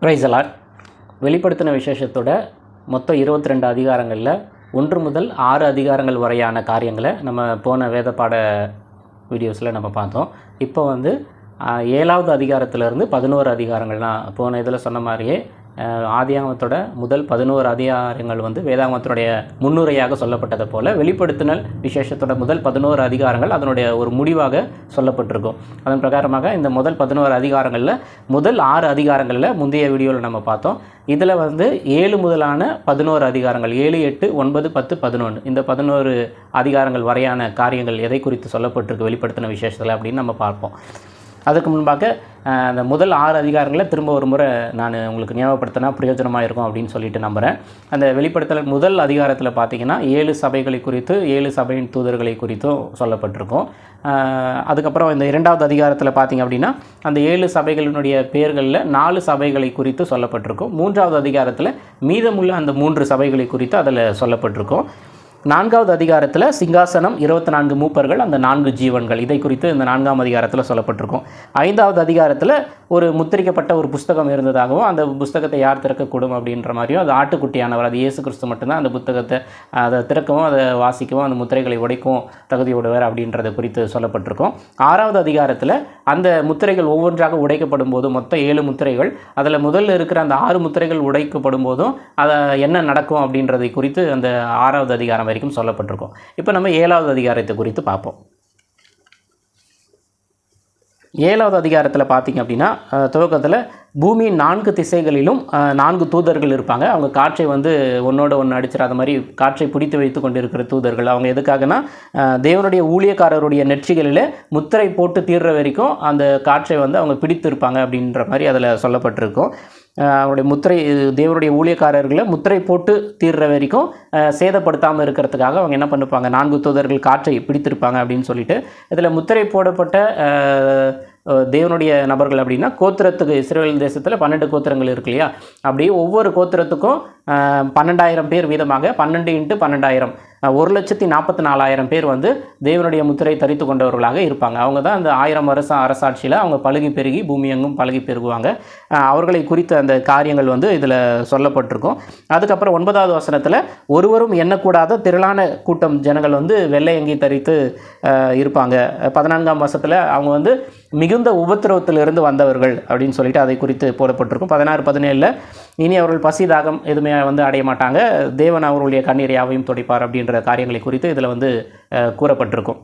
Price allot. வெளிப்படுத்தின விசேஷத்தோட மொத்தம் 22 அதிகாரங்களில் 1 முதல் 6 அதிகாரங்கள் வரையான காரியங்களை நம்ம போன வேத பாட வீடியோஸில் நம்ம பார்த்தோம். இப்போ 7வது அதிகாரத்திலேருந்து 11 அதிகாரங்கள் தான் போன இதில் சொன்ன மாதிரியே ஆதியாகமத்தோட முதல் 11 அதிகாரங்கள் வேதாகமத்தினுடைய முன்னுரையாக சொல்லப்பட்டதை போல் வெளிப்படுத்தினல் விசேஷத்தோட முதல் 11 அதிகாரங்கள் அதனுடைய ஒரு முடிவாக சொல்லப்பட்டிருக்கும். அதன் பிரகாரமாக இந்த முதல் 11 அதிகாரங்களில் முதல் 6 அதிகாரங்களில் முந்தைய வீடியோவில் நம்ம பார்த்தோம். இதில் 7 முதலான 11 அதிகாரங்கள் 7, 8, 9, 10, 11 இந்த 11 அதிகாரங்கள் வரையான காரியங்கள் எதை குறித்து சொல்லப்பட்டிருக்கு வெளிப்படுத்தின விசேஷத்தில் அப்படின்னு நம்ம பார்ப்போம். அதுக்கு முன்பாக அந்த முதல் 6 அதிகாரங்களை திரும்ப ஒரு முறை நான் உங்களுக்கு ஞாபகப்படுத்தினா பிரயோஜனமாக இருக்கும் அப்படின்னு சொல்லிட்டு நம்புகிறேன். அந்த வெளிப்படுத்தல் முதல் அதிகாரத்தில் பார்த்திங்கன்னா 7 சபைகளை குறித்து 7 சபையின் தூதர்களை குறித்தும் சொல்லப்பட்டிருக்கும். அதுக்கப்புறம் இந்த 2வது அதிகாரத்தில் பார்த்திங்க அப்படின்னா அந்த 7 சபைகளினுடைய பெயர்களில் 4 சபைகளை குறித்து சொல்லப்பட்டிருக்கும். 3வது அதிகாரத்தில் மீதமுள்ள அந்த 3 சபைகளை குறித்து அதில் சொல்லப்பட்டிருக்கும். 4வது அதிகாரத்தில் சிங்காசனம் 24 மூப்பர்கள் அந்த 4 ஜீவன்கள் இதை குறித்து இந்த 4ஆம் அதிகாரத்தில் சொல்லப்பட்டிருக்கும். 5வது அதிகாரத்தில் ஒரு முத்திரிக்கப்பட்ட ஒரு புஸ்தகம் இருந்ததாகவும் அந்த புஸ்தகத்தை யார் திறக்கக்கூடும் அப்படின்ற மாதிரியும் அது ஆட்டுக்குட்டியானவர் அது இயேசு கிறிஸ்து மட்டும்தான் அந்த புத்தகத்தை அதை திறக்கவும் அதை வாசிக்கவும் அந்த முத்திரைகளை உடைக்கவும் தகுதியுடையவர் அப்படின்றத குறித்து சொல்லப்பட்டிருக்கும். 6வது அதிகாரத்தில் அந்த முத்திரைகள் ஒவ்வொன்றாக உடைக்கப்படும் போதும் மொத்தம் 7 முத்திரைகள் அதில் முதல்ல இருக்கிற அந்த 6 முத்திரைகள் உடைக்கப்படும் போதும் அதை என்ன நடக்கும் அப்படின்றதை குறித்து அந்த 6வது அதிகாரம் வரைக்கும் சொல்லப்பட்டிருக்கும். இப்போ நம்ம 7வது அதிகாரத்தை குறித்து பார்ப்போம். 7வது அதிகாரத்தில் பார்த்திங்க அப்படின்னா துவக்கத்தில் பூமியின் 4 திசைகளிலும் 4 தூதர்கள் இருப்பாங்க. அவங்க காற்றை ஒன்றோட ஒன்று அடிச்சிடாத மாதிரி காற்றை பிடித்து வைத்து கொண்டு இருக்கிற தூதர்கள். அவங்க எதுக்காகனா தேவனுடைய ஊழியக்காரருடைய நெற்றிகளில் முத்திரை போட்டு தீர்ற வரைக்கும் அந்த காற்றை அவங்க பிடித்து இருப்பாங்க அப்படின்ற மாதிரி அதில் சொல்லப்பட்டிருக்கும். அவருடைய முத்திரை தேவனுடைய ஊழியக்காரர்களை முத்திரை போட்டு தீர்ற வரைக்கும் சேதப்படுத்தாமல் இருக்கிறதுக்காக அவங்க என்ன பண்ணிப்பாங்க 4 தூதர்கள் காற்றை பிடித்திருப்பாங்க அப்படின்னு சொல்லிட்டு இதில் முத்திரை போடப்பட்ட தேவனுடைய நபர்கள் அப்படின்னா கோத்திரத்துக்கு இஸ்ரவேல் தேசத்தில் 12 கோத்திரங்கள் இருக்கு இல்லையா, அப்படி ஒவ்வொரு கோத்திரத்துக்கும் 12,000 பேர் வீதமாக 12 × 12,000 1,44,000 பேர் தேவனுடைய முத்திரை தரித்து கொண்டவர்களாக இருப்பாங்க. அவங்க தான் அந்த 1000 வருஷம் அரசாட்சியில் அவங்க பழுகி பெருகி பூமி எங்கும் பழுகி பெருகுவாங்க. அவர்களை குறித்த அந்த காரியங்கள் இதில் சொல்லப்பட்டிருக்கும். அதுக்கப்புறம் 9வது வசனத்தில் ஒருவரும் எண்ணக்கூடாத திரளான கூட்டம் ஜனங்கள் வெள்ளை அங்கி தரித்து இருப்பாங்க. 14ஆம் வசனத்தில் அவங்க மிகுந்த உபத்திரவத்திலிருந்து வந்தவர்கள் அப்படின்னு சொல்லிட்டு அதை குறித்து போடப்பட்டிருக்கும். 16, 17 இனி அவர்கள் பசி தாகம் எதுவுமே அடைய மாட்டாங்க, தேவன் அவர்களுடைய கண்ணீர் யாவையும் துடைப்பார் அப்படின்ற காரியங்களை குறித்து இதில் கூறப்பட்டிருக்கும்.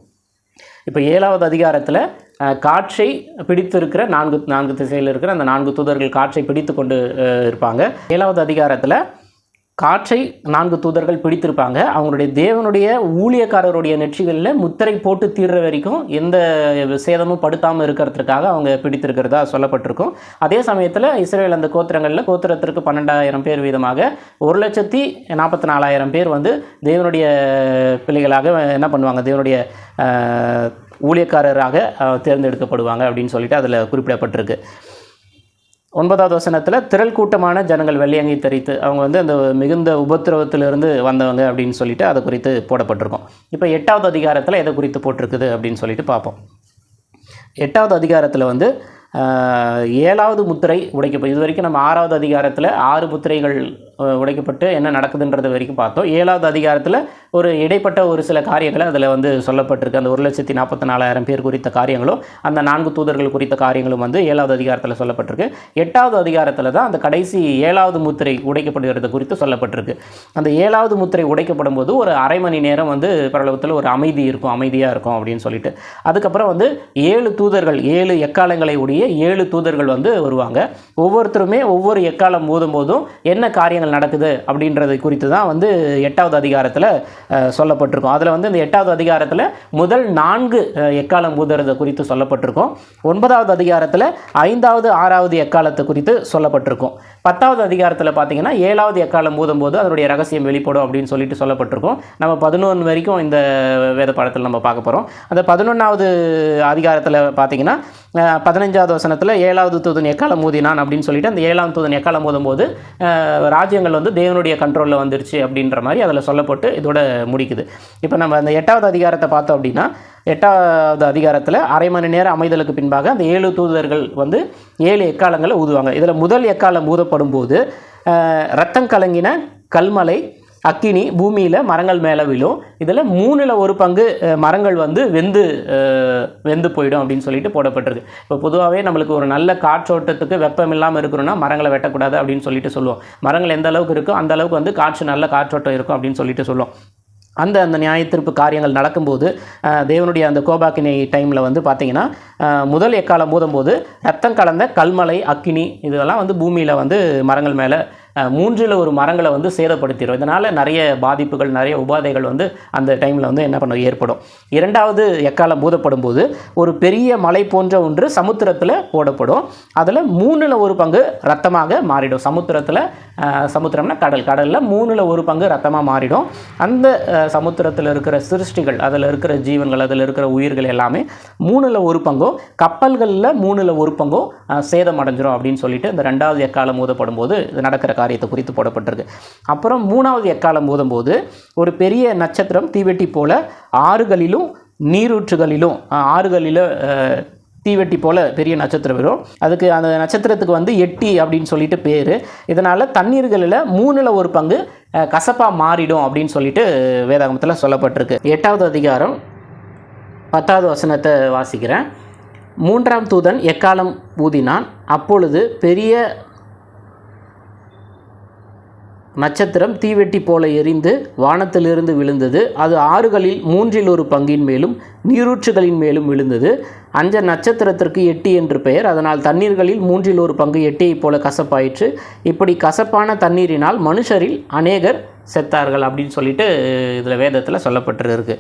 இப்போ 7வது அதிகாரத்தில் காற்றை பிடித்து இருக்கிற 4 திசையில் இருக்கிற அந்த 4 தூதர்கள் காற்றை பிடித்து கொண்டு இருப்பாங்க. 7வது அதிகாரத்தில் காற்றை 4 தூதர்கள் பிடித்திருப்பாங்க. அவங்களுடைய தேவனுடைய ஊழியக்காரருடைய நெற்றிகளில் முத்திரை போட்டு தீர்ற வரைக்கும் எந்த சேதமும் படுத்தாமல் இருக்கிறதுக்காக அவங்க பிடித்திருக்கிறதா சொல்லப்பட்டிருக்கும். அதே சமயத்தில் இஸ்ரவேல் அந்த கோத்திரத்திற்கு 12,000 பேர் வீதமாக 1,44,000 பேர் தேவனுடைய பிள்ளைகளாக என்ன பண்ணுவாங்க தேவனுடைய ஊழியக்காரராக தேர்ந்தெடுக்கப்படுவாங்க அப்படின்னு சொல்லிட்டு அதில் குறிப்பிடப்பட்டிருக்கு. 9வது வசனத்தில் திரள் கூட்டமான ஜனங்கள் வெள்ளையங்கி தரித்து அவங்க அந்த மிகுந்த உபத்திரவத்திலிருந்து வந்தவங்க அப்படின்னு சொல்லிட்டு அதை குறித்து போடப்பட்டிருக்கும். இப்போ 8வது அதிகாரத்தில் எதை குறித்து போட்டிருக்குது அப்படின்னு சொல்லிட்டு பார்ப்போம். 8வது அதிகாரத்தில் 7வது முத்திரை உடைக்கப்படும். இது வரைக்கும் நம்ம 6வது அதிகாரத்தில் 6 முத்திரைகள் உடைக்கப்பட்டு என்ன நடக்குதுன்றது வரைக்கும் பார்த்தோம். 7வது அதிகாரத்தில் ஒரு இடைப்பட்ட ஒரு சில காரியங்களை அதில் சொல்லப்பட்டிருக்கு. அந்த 1,44,000 பேர் குறித்த காரியங்களும் அந்த 4 தூதர்கள் குறித்த காரியங்களும் 7வது அதிகாரத்தில் சொல்லப்பட்டிருக்கு. 8வது அதிகாரத்தில் தான் அந்த கடைசி 7வது முத்திரை உடைக்கப்படுகிறது குறித்து சொல்லப்பட்டிருக்கு. அந்த 7வது முத்திரை உடைக்கப்படும் போது ஒரு அரை மணி நேரம் பரலோகத்தில் ஒரு அமைதியாக இருக்கும் அப்படின்னு சொல்லிட்டு அதுக்கப்புறம் 7 தூதர்கள் 7 எக்காலங்களை உடைய 7 தூதர்கள் வருவாங்க. ஒவ்வொருத்தருமே ஒவ்வொரு எக்காலம் ஊதும் போதும் என்ன காரியங்கள் நடக்குது அப்படின்றதை குறித்து தான் 8வது அதிகாரத்தில் சொல்லப்பட்டிருக்கும். அதில் இந்த 8வது அதிகாரத்தில் முதல் 4 எக்காலம் ஊதுறதை குறித்து சொல்லப்பட்டிருக்கும். 9வது அதிகாரத்தில் 5வது 6வது எக்காலத்தை குறித்து சொல்லப்பட்டிருக்கும். 10வது அதிகாரத்தில் பார்த்தீங்கன்னா 7வது எக்காலம் ஊதும் போது அதனுடைய ரகசியம் வெளிப்படும் அப்படின்னு சொல்லிட்டு சொல்லப்பட்டிருக்கும். நம்ம 11 வரைக்கும் இந்த வேத பாடத்தில் நம்ம பார்க்க போகிறோம். அந்த 11வது அதிகாரத்தில் பார்த்தீங்கன்னா 15வது வசனத்தில் 7வது தூதன் எக்காலம் ஊதினான் அப்படின்னு சொல்லிட்டு அந்த 7ஆம் தூதன் எக்காலம் ஊதும் போது ராஜ்யம் ராஜ்யங்கள் வந்து தேவனுடைய கண்ட்ரோலில் வந்துருச்சு அப்படின்ற மாதிரி அதில் சொல்லப்பட்டு இதோட முடிக்குது. இப்போ நம்ம அந்த 8வது அதிகாரத்தை பார்த்தோம் அப்படின்னா 8வது அதிகாரத்தில் அரை மணி நேரம் அமைதலுக்கு பின்பாக அந்த 7 தூதர்கள் வந்து 7 எக்காலங்களை ஊதுவாங்க. இதில் முதல் எக்காலம் ஊதப்படும் போது இரத்தம் கலங்கின கல்மலை அக்கினி பூமியில் மரங்கள் மேலே விழும். இதில் 3ல் 1 பங்கு மரங்கள் வந்து வெந்து போயிடும் அப்படின்னு சொல்லிட்டு போடப்பட்டிருக்கு. இப்போ பொதுவாகவே நம்மளுக்கு ஒரு நல்ல காற்றோட்டத்துக்கு வெப்பம் இல்லாமல் இருக்கணும்னா மரங்களை வெட்டக்கூடாது அப்படின்னு சொல்லிட்டு சொல்லுவோம். மரங்கள் எந்த அளவுக்கு இருக்கோ அந்த அளவுக்கு வந்து நல்ல காற்றோட்டம் இருக்கும் அப்படின்னு சொல்லிட்டு சொல்லுவோம். அந்த நியாயத்தீர்ப்பு காரியங்கள் நடக்கும்போது தேவனுடைய அந்த கோபாக்கினை டைமில் வந்து பார்த்திங்கன்னா முதல் எக்காலம் ஊதும்போது ரத்தம் கலந்த கல்மலை அக்கினி இதெல்லாம் வந்து பூமியில் வந்து மரங்கள் மேலே 3ல் 1 மரங்களை வந்து சேதப்படுத்திடும். இதனால் நிறைய பாதிப்புகள் நிறைய உபாதைகள் வந்து அந்த டைமில் வந்து என்ன பண்ண ஏற்படும். 2வது எக்காலம் ஊதப்படும் போது ஒரு பெரிய மலை போன்ற ஒன்று சமுத்திரத்தில் போடப்படும். அதில் 3ல் 1 பங்கு ரத்தமாக மாறிடும். சமுத்திரம்னா கடலில் 3ல் 1 பங்கு ரத்தமாக மாறிடும். அந்த சமுத்திரத்தில் இருக்கிற சிருஷ்டிகள் அதில் இருக்கிற ஜீவன்கள் அதில் இருக்கிற உயிர்கள் எல்லாமே 3ல் 1 பங்கும் கப்பல்களில் 3ல் 1 பங்கும் சேதம் அடைஞ்சிரும் அப்படின்னு சொல்லிட்டு இந்த 2வது எக்காலம் ஊதப்படும் போது இது நடக்கிற காரியத்தை குறித்து போடப்பட்டிருக்கு. அப்புறம் 3வது எக்காலம் ஊதும்போது ஒரு பெரிய நட்சத்திரம் தீவெட்டி போல ஆறுகளிலும் நீரூற்றுகளிலும் தீவெட்டி போல பெரிய நட்சத்திரம் வரும். அதுக்கு அந்த நட்சத்திரத்துக்கு வந்து எட்டி அப்படின்னு சொல்லிட்டு பேர். இதனால் தண்ணீர்களில் 3ல் 1 பங்கு கசப்பாக மாறிடும் அப்படின்னு சொல்லிட்டு வேதாகமத்தில் சொல்லப்பட்டிருக்கு. 8வது அதிகாரம் 10வது வசனத்தை வாசிக்கிறேன். 3ஆம் தூதன் எக்காலம் ஊதினான். அப்பொழுது பெரிய நட்சத்திரம் தீவெட்டி போல எரிந்து வானத்திலிருந்து விழுந்தது. அது ஆறுகளில் 3ல் 1 பங்கின் மேலும் நீரூற்றுகளின் மேலும் விழுந்தது. அந்த நட்சத்திரத்திற்கு எட்டி என்று பெயர். அதனால் தண்ணீர்களில் 3ல் 1 பங்கு எட்டியைப் போல கசப்பாயிற்று. இப்படி கசப்பான தண்ணீரினால் மனுஷரில் அநேகர் செத்தார்கள் அப்படின்னு சொல்லிட்டு இதில் வேதத்தில் சொல்லப்பட்டிருக்கு.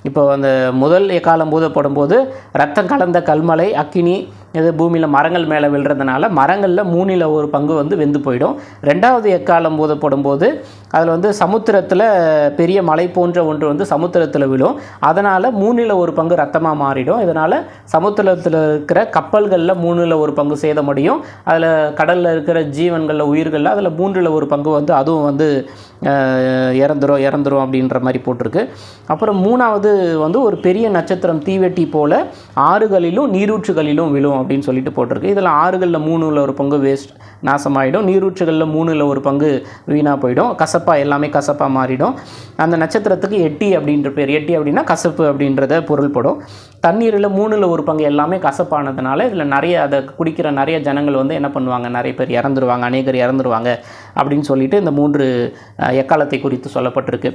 இப்போ அந்த முதல் எக்காலம் ஊதப்படும் போது ரத்தம் கலந்த கல்மலை அக்கினி இது பூமியில் மரங்கள் மேலே விழுறதுனால மரங்களில் 3ல் 1 பங்கு வந்து வெந்து போயிடும். 2வது எக்காலம் ஊதப்படும் போது அதில் வந்து சமுத்திரத்தில் பெரிய மலை போன்ற ஒன்று வந்து சமுத்திரத்தில் விழும். அதனால் 3ல் 1 பங்கு ரத்தமாக மாறிடும். இதனால் சமுத்திரத்தில் இருக்கிற கப்பல்களில் 3ல் 1 பங்கு சேதமடையும். அதில் கடலில் இருக்கிற ஜீவன்களில் உயிர்களில் அதில் 3ல் 1 பங்கு வந்து அதுவும் வந்து இறந்துரும் அப்படின்ற மாதிரி போட்டிருக்கு. அப்புறம் 3வது வந்து ஒரு பெரிய நட்சத்திரம் தீவெட்டி போல ஆறுகளிலும் நீரூற்றுகளிலும் விழும் அப்படின்னு சொல்லிட்டு போட்டிருக்கு. இதில் ஆறுகளில் 3ல் 1 பங்கு வேஸ்ட் நாசமாயிடும். நீரூற்றுகளில் 3ல் 1 பங்கு வீணாக போயிடும். எல்லாமே கசப்பாக மாறிடும். அந்த நட்சத்திரத்துக்கு எட்டி அப்படின்ற பேர். எட்டி அப்படின்னா கசப்பு அப்படின்றத பொருள்படும். தண்ணீரில் 3ல் 1 பங்கு எல்லாமே கசப்பானதுனால இதில் நிறைய அதை குடிக்கிற நிறைய ஜனங்கள் வந்து என்ன பண்ணுவாங்க, நிறைய பேர் இறந்துருவாங்க, அநேகர் இறந்துருவாங்க அப்படின்னு சொல்லிட்டு இந்த 3 எக்காலத்தை குறித்து சொல்லப்பட்டிருக்கு.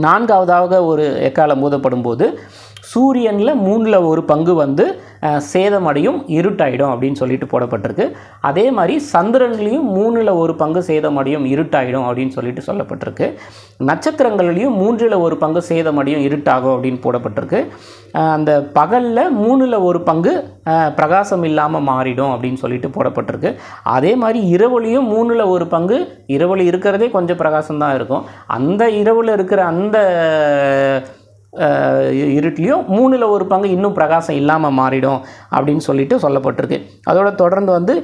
4வதாக ஒரு எக்காலம் ஊதப்படும் போது சூரியனில் 3ல் 1 பங்கு வந்து சேதமடையும், இருட்டாயிடும் அப்படின்னு சொல்லிட்டு போடப்பட்டிருக்கு. அதே மாதிரி சந்திரன்லேயும் 3ல் 1 பங்கு சேதமடையும், இருட்டாயிடும் அப்படின்னு சொல்லிட்டு சொல்லப்பட்டிருக்கு. நட்சத்திரங்கள்லேயும் 3ல் 1 பங்கு சேதமடையும், இருட்டாகும் அப்படின்னு போடப்பட்டிருக்கு. அந்த பகலில் 3ல் 1 பங்கு பிரகாசம் இல்லாமல் மாறிடும் அப்படின்னு சொல்லிட்டு போடப்பட்டிருக்கு. அதே மாதிரி இரவுலேயும் 3ல் 1 பங்கு, இரவில் இருக்கிறதே கொஞ்சம் பிரகாசம் தான் இருக்கும், அந்த இரவில் இருக்கிற அந்த இருட்லேயும் 3ல் 1 பங்கு இன்னும் பிரகாசம் இல்லாமல் மாறிடும் அப்படின்னு சொல்லிட்டு சொல்லப்பட்டிருக்கு. அதோட தொடர்ந்து வந்து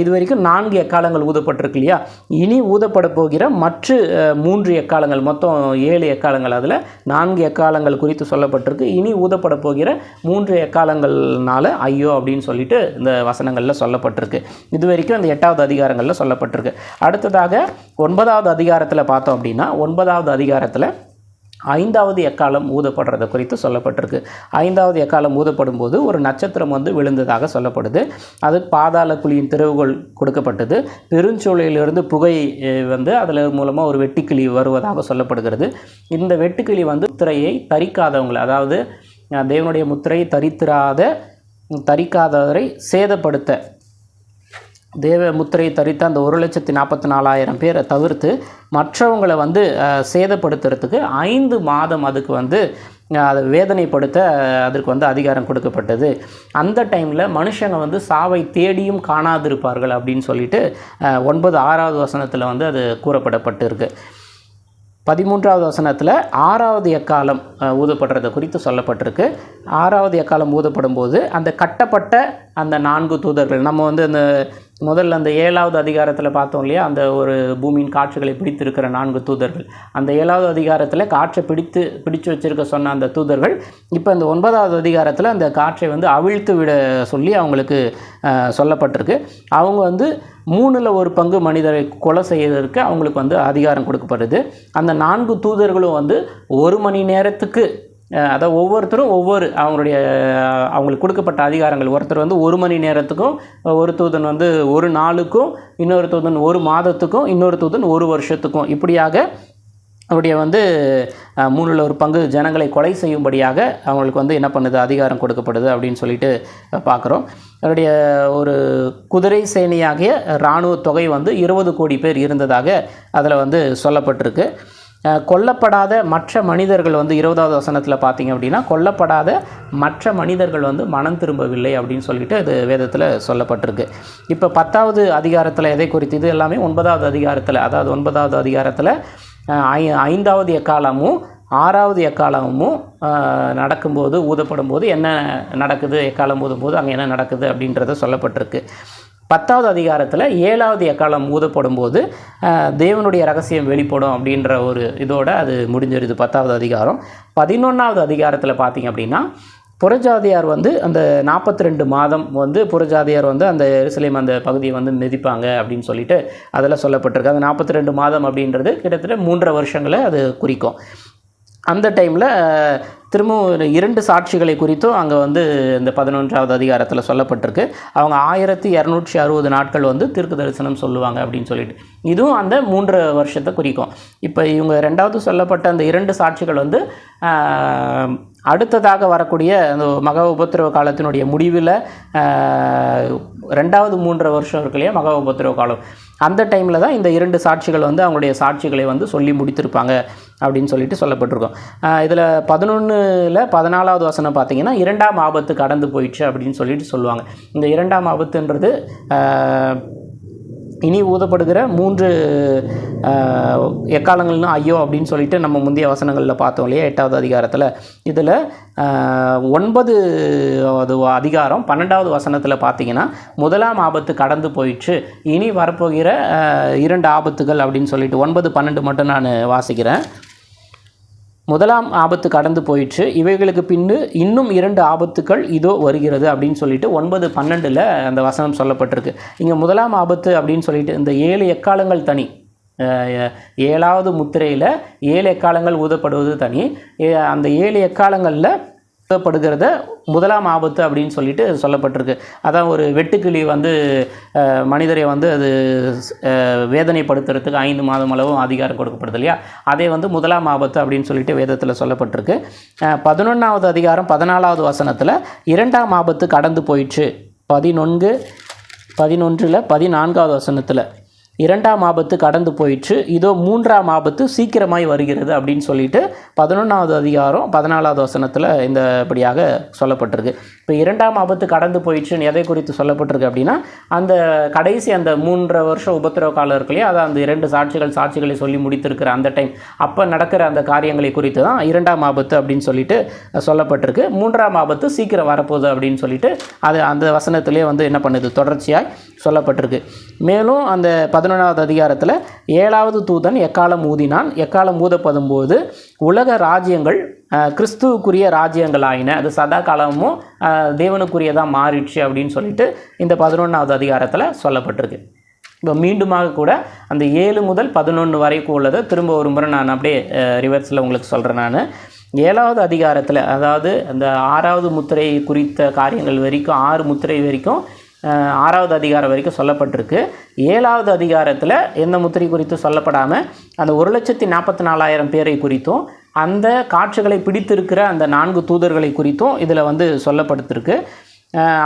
இது வரைக்கும் 4 எக்காலங்கள் ஊதப்பட்டிருக்கு இல்லையா. இனி ஊதப்பட போகிற மற்ற 3 எக்காலங்கள், மொத்தம் 7 எக்காலங்கள், அதில் 4 எக்காலங்கள் குறித்து சொல்லப்பட்டிருக்கு. இனி ஊதப்பட போகிற 3 எக்காலங்கள்னால ஐயோ அப்படின்னு சொல்லிட்டு இந்த வசனங்களில் சொல்லப்பட்டிருக்கு. இது வரைக்கும் அந்த 8வது அதிகாரங்களில் சொல்லப்பட்டிருக்கு. அடுத்ததாக 9வது அதிகாரத்தில் பார்த்தோம் அப்படின்னா 9வது அதிகாரத்தில் 5வது எக்காலம் ஊதப்படுறதை குறித்து சொல்லப்பட்டிருக்கு. 5வது எக்காலம் ஊதப்படும் போது ஒரு நட்சத்திரம் வந்து விழுந்ததாக சொல்லப்படுது. அது பாதாள குழியின் திறவுகோல் கொடுக்கப்பட்டது. பெருஞ்சூளையிலிருந்து புகை வந்து அதில் மூலமாக ஒரு வெட்டுக்கிளி வருவதாக சொல்லப்படுகிறது. இந்த வெட்டுக்கிளி வந்து முத்திரையை தரிக்காதவங்களை, அதாவது தேவனுடைய முத்திரையை தரிக்காதவரை சேதப்படுத்த, தேவ முத்திரையை தரித்த அந்த 1,44,000 பேரை தவிர்த்து மற்றவங்களை வந்து சேதப்படுத்துறதுக்கு 5 மாதம் அதுக்கு வந்து அதை வேதனைப்படுத்த அதற்கு வந்து அதிகாரம் கொடுக்கப்பட்டது. அந்த டைமில் மனுஷங்க வந்து சாவை தேடியும் காணாதிருப்பார்கள் அப்படின்னு சொல்லிட்டு 9-6வது வசனத்தில் வந்து அது கூறப்படப்பட்டு இருக்கு. 13வது வசனத்தில் 6வது எக்காலம் ஊதப்படுறதை குறித்து சொல்லப்பட்டிருக்கு. 6வது எக்காலம் ஊதப்படும் போது அந்த கட்டப்பட்ட அந்த 4 தூதர்கள், நம்ம வந்து அந்த முதல்ல அந்த 7வது அதிகாரத்தில் பார்த்தோம் இல்லையா, அந்த ஒரு பூமியின் காற்றுகளை பிடித்திருக்கிற 4 தூதர்கள். அந்த 7வது அதிகாரத்தில் காற்றை பிடிச்சு வச்சிருக்க சொன்ன அந்த தூதர்கள் இப்போ இந்த 9வது அதிகாரத்தில் அந்த காற்றை வந்து அவிழ்த்து விட சொல்லி அவங்களுக்கு சொல்லப்பட்டிருக்கு. அவங்க வந்து 1/3 மனிதரை கொலை செய்வதற்கு அவங்களுக்கு வந்து அதிகாரம் கொடுக்கப்படுது. அந்த 4 தூதர்களும் வந்து 1 மணி நேரத்துக்கு, அதாவது ஒவ்வொருத்தரும் அவங்களுக்கு கொடுக்கப்பட்ட அதிகாரங்கள். ஒருத்தர் வந்து 1 மணி நேரத்துக்கும், ஒரு தூதன் வந்து 1 நாளுக்கும், இன்னொரு தூதன் 1 மாதத்துக்கும், இன்னொரு தூதன் 1 வருஷத்துக்கும், இப்படியாக அவருடைய வந்து 1/3 ஜனங்களை கொலை செய்யும்படியாக அவங்களுக்கு வந்து என்ன பண்ணுது, அதிகாரம் கொடுக்கப்படுது அப்படின்னு சொல்லிட்டு பார்க்குறோம். அவருடைய ஒரு குதிரை சேனையாகிய இராணுவ தொகை வந்து 20 கோடி பேர் இருந்ததாக அதில் வந்து சொல்லப்பட்டிருக்கு. கொல்லப்படாத மற்ற மனிதர்கள் வந்து 20வது வசனத்தில் பார்த்தீங்க அப்படின்னா, கொல்லப்படாத மற்ற மனிதர்கள் வந்து மனம் திரும்பவில்லை அப்படின்னு சொல்லிட்டு அது வேதத்தில் சொல்லப்பட்டிருக்கு. இப்போ 10வது அதிகாரத்தில் எதை குறித்து, இது எல்லாமே 9வது அதிகாரத்தில், அதாவது 9வது அதிகாரத்தில் 5வது எக்காலமும் 6வது எக்காலமும் நடக்கும்போது, ஊதப்படும் போது என்ன நடக்குது, எக்காலம் ஊதும்போது அங்கே என்ன நடக்குது அப்படின்றத சொல்லப்பட்டிருக்கு. 10வது அதிகாரத்தில் 7வது எக்காலம் ஊதப்படும் போது தேவனுடைய ரகசியம் வெளிப்படும் அப்படின்ற ஒரு இதோடு அது முடிஞ்சிருது 10வது அதிகாரம். 11வது அதிகாரத்தில் பார்த்திங்க அப்படின்னா, புறஜாதியார் வந்து அந்த 42 மாதம் வந்து புறஜாதியார் வந்து அந்த எருசலேம் அந்த பகுதியை வந்து மிதிப்பாங்க அப்படின்னு சொல்லிட்டு அதில் சொல்லப்பட்டிருக்கு. அந்த 42 மாதம் அப்படின்றது கிட்டத்தட்ட 3.5 வருஷங்களை அது குறிக்கும். அந்த டைமில் திரும்பவும் 2 சாட்சிகளை குறித்தும் அங்கே வந்து இந்த 11வது அதிகாரத்தில் சொல்லப்பட்டிருக்கு. அவங்க 1260 நாட்கள் வந்து தீர்க்க தரிசனம் சொல்லுவாங்க அப்படின்னு சொல்லிட்டு, இதுவும் அந்த 3 வருஷத்தை குறிக்கும். இப்போ இவங்க 2வது சொல்லப்பட்ட அந்த 2 சாட்சிகள் வந்து அடுத்ததாக வரக்கூடிய அந்த மகா உபத்திரவ காலத்தினுடைய முடிவில் 2வது 3 வருஷம் இருக்கு இல்லையா, மகா உபத்திரவ காலம், அந்த டைமில் தான் இந்த 2 சாட்சிகள் வந்து அவங்களுடைய சாட்சிகளை வந்து சொல்லி முடித்திருப்பாங்க அப்படின்னு சொல்லிட்டு சொல்லப்பட்டிருக்கோம். இதில் 11ல் 14வது வசனம் பார்த்தீங்கன்னா, 2ஆம் ஆபத்து கடந்து போயிடுச்சு அப்படின்னு சொல்லிட்டு சொல்லுவாங்க. இந்த 2ஆம் ஆபத்துன்றது இனி ஊதப்படுகிற 3 எக்காலங்கள்னு ஐயோ அப்படின்னு சொல்லிட்டு நம்ம முந்தைய வசனங்களில் பார்த்தோம் இல்லையா, 8வது அதிகாரத்தில். இதில் 9வது அதிகாரம் 12வது வசனத்தில் பார்த்தீங்கன்னா, 1ஆம் ஆபத்து கடந்து போயிடுச்சு, இனி வரப்போகிற 2 ஆபத்துகள் அப்படின்னு சொல்லிட்டு 9, 12 மட்டும் நான் வாசிக்கிறேன். 1ஆம் ஆபத்து கடந்து போயிடுச்சு, இவைகளுக்கு பின்னு இன்னும் 2 ஆபத்துக்கள் இதோ வருகிறது அப்படின்னு சொல்லிட்டு 9, 12 அந்த வசனம் சொல்லப்பட்டிருக்கு. இங்கே 1ஆம் ஆபத்து அப்படின்னு சொல்லிட்டு இந்த 7 எக்காலங்கள் தனி, 7வது முத்திரையில் 7 எக்காலங்கள் ஊதப்படுவது தனி, அந்த 7 எக்காலங்களில் ஊதப்படுகிறத 1ஆம் ஆபத்து அப்படின்னு சொல்லிட்டு சொல்லப்பட்டிருக்கு. அதான் ஒரு வெட்டுக்கிளி வந்து மனிதரை வந்து அது வேதனைப்படுத்துறதுக்கு 5 மாதம் அளவும் அதிகாரம் கொடுக்கப்படுது இல்லையா, அதே வந்து 1ஆம் ஆபத்து அப்படின்னு சொல்லிட்டு வேதத்தில் சொல்லப்பட்டிருக்கு. 11வது அதிகாரம் 14வது வசனத்தில் 2ஆம் ஆபத்து கடந்து போயிடுச்சு, 11ல் 14வது வசனத்தில் 2ஆம் ஆபத்து கடந்து போயிடுச்சு, இதோ 3ஆம் ஆபத்து சீக்கிரமாய் வருகிறது அப்படின்னு சொல்லிட்டு 11வது அதிகாரம் 14வது வசனத்தில் இந்தபடியாக சொல்லப்பட்டிருக்கு. இப்போ 2ஆம் ஆபத்து கடந்து போயிடுச்சுன்னு எதை குறித்து சொல்லப்பட்டிருக்கு அப்படின்னா, அந்த கடைசி அந்த 3 வருஷம் உபத்திரவ காலம் இருக்கு இல்லையா, அதை அந்த 2 சாட்சிகளை சொல்லி முடித்திருக்கிற அந்த டைம், அப்போ நடக்கிற அந்த காரியங்களை குறித்து தான் 2ஆம் ஆபத்து அப்படின்னு சொல்லிட்டு சொல்லப்பட்டிருக்கு. 3ஆம் ஆபத்து சீக்கிரம் வரப்போகுது அப்படின்னு சொல்லிட்டு அது அந்த வசனத்திலே வந்து என்ன பண்ணுது, தொடர்ச்சியாய் சொல்லப்பட்டிருக்கு. மேலும் அந்த 11வது அதிகாரத்தில் 7வது தூதன் எக்காலம் ஊதினான், எக்காலம் ஊதப்படும் போது உலக ராஜ்யங்கள் கிறிஸ்துவுக்குரிய ராஜ்யங்கள் ஆயின, அது சதா காலமும் தேவனுக்குரியதாக மாறிடுச்சு அப்படின்னு சொல்லிட்டு இந்த 11வது அதிகாரத்தில் சொல்லப்பட்டிருக்கு. இப்போ மீண்டுமாக கூட அந்த 7 முதல் 11 வரைக்கும் உள்ளதை திரும்ப ஒரு முறை நான் அப்படியே ரிவர்ஸில் உங்களுக்கு சொல்கிறேன். நான் 7வது அதிகாரத்தில், அதாவது அந்த 6வது முத்திரை குறித்த காரியங்கள் வரைக்கும், 6 முத்திரை வரைக்கும் 6வது அதிகாரம் வரைக்கும் சொல்லப்பட்டிருக்கு. 7வது அதிகாரத்தில் எந்த முத்திரை குறித்து சொல்லப்படாமல் அந்த 1,44,000 பேரை குறித்தும் அந்த காட்சிகளை பிடித்திருக்கிற அந்த 4 தூதர்களை குறித்தும் இதில் வந்து சொல்லப்பட்டிருக்கு.